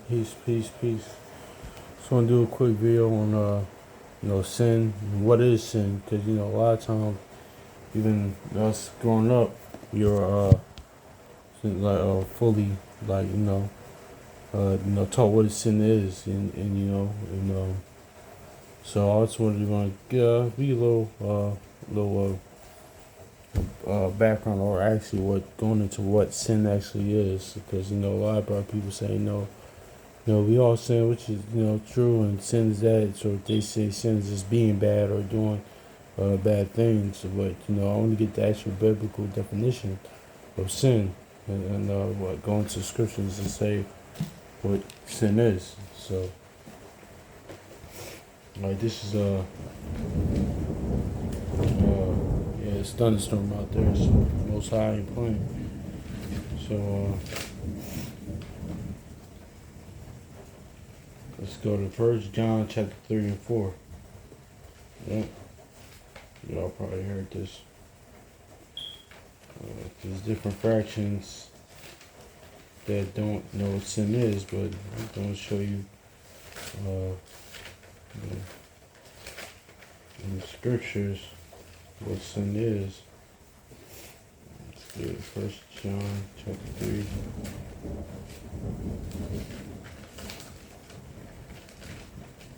Peace, peace, peace. Just want to do a quick video on, sin. What is sin? Because a lot of times, even us growing up, you're fully like taught what sin is, and so I just wanted to be a little background, or actually what going into what sin actually is, because a lot of our people say no. We all sin, which is, true, and sin is that. So they say sin is just being bad or doing bad things. But, I want to get the actual biblical definition of sin and go into scriptures and say what sin is. So, this is, it's thunderstorm out there, so Most High ain't playing. So, let's go to 1 John chapter 3 and 4. Yeah. Y'all probably heard this. There's different fractions that don't know what sin is, but I'm going to show you, in the scriptures what sin is. Let's do it. 1 John chapter 3.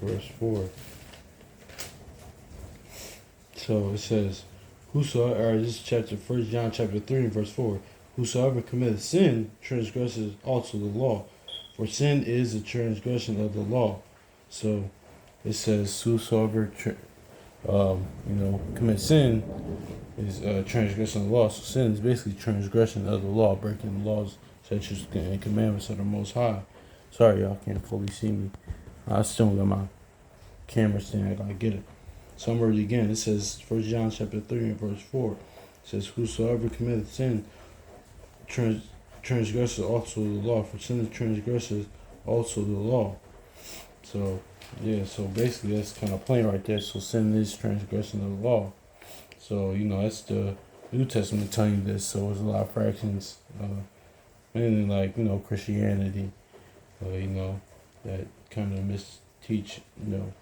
Verse 4. So it says, whosoever, this is chapter 1 John chapter 3 and verse 4. Whosoever committeth sin transgresses also the law, for sin is the transgression of the law. So it says, whosoever commits sin is transgression of the law. So sin is basically transgression of the law, breaking the laws, statutes, and commandments of the Most High. Sorry, y'all can't fully see me. I still got my camera stand. I gotta get it. So I'm gonna read again. It says, 1 John chapter 3 and verse 4. It says, whosoever committeth sin transgresses also the law, for sin transgresses also the law. So, so basically that's kind of plain right there. So sin is transgression of the law. So, that's the New Testament telling you this. So there's a lot of fractions, mainly like, Christianity, that kind of misteach, and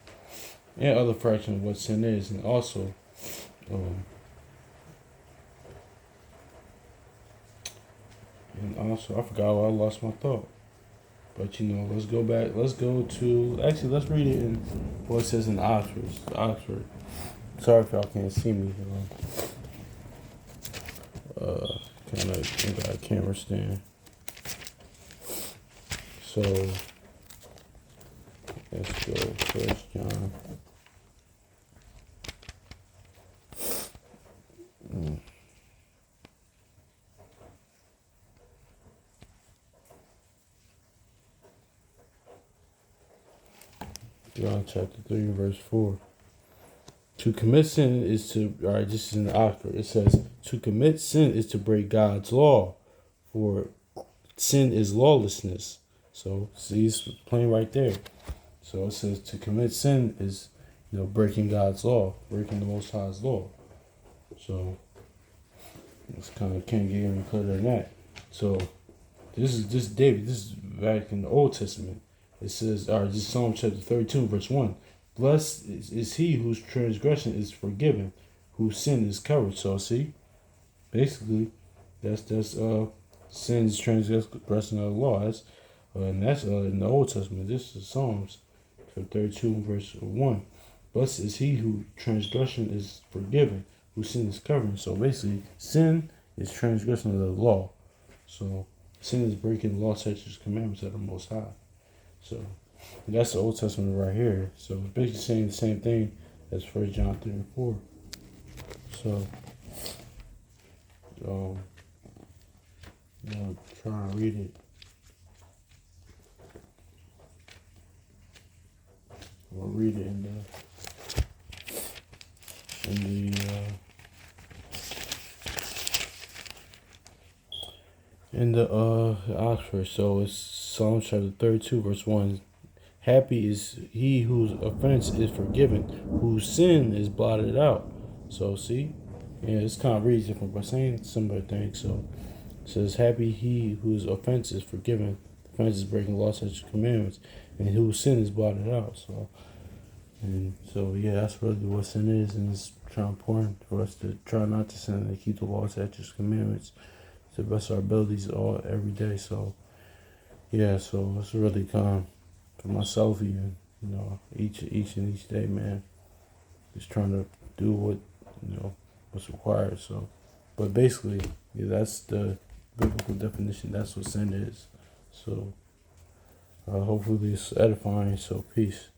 other fraction of what sin is. And also, I forgot why I lost my thought. But, let's go back. Let's go to, actually, let's read it in what it says in Oxford. Sorry if y'all can't see me. Kind of got a camera stand. So, let's go 1 John. John chapter 3, verse 4. To commit sin is to, this is in the Oxford. It says, to commit sin is to break God's law, for sin is lawlessness. So, see, it's plain right there. So it says to commit sin is, breaking God's law, breaking the Most High's law. So, it's kind of can't get any clearer than that. So, this is David. This is back in the Old Testament. It says, this is Psalm chapter 32, verse 1. Blessed is he whose transgression is forgiven, whose sin is covered. So see, basically, that's sin is transgression of the law. And that's in the Old Testament. This is Psalms chapter 32, verse 1. Blessed is he whose transgression is forgiven, whose sin is covered. So basically, sin is transgression of the law. So sin is breaking the law, statutes, commandments of the Most High. So that's the Old Testament right here. So it's basically saying the same thing as 1 John 3 and 4. So, try and read it. We'll read it in the Oxford. So it's Psalm chapter 32, verse 1. Happy is he whose offense is forgiven, whose sin is blotted out. So see, it's kind of reads different, but saying similar things. So it says, happy he whose offense is forgiven, repentance is breaking law, statutes, commandments, and whose sin is blotted out. So yeah, that's really what sin is, and it's important for us to try not to sin and keep the law, statutes, commandments to the best of our abilities every day. So yeah, so it's really calm for myself, even each and each day, man. Just trying to do what's required. So, but basically, yeah, that's the biblical definition. That's what sin is. So hopefully it's edifying. So peace.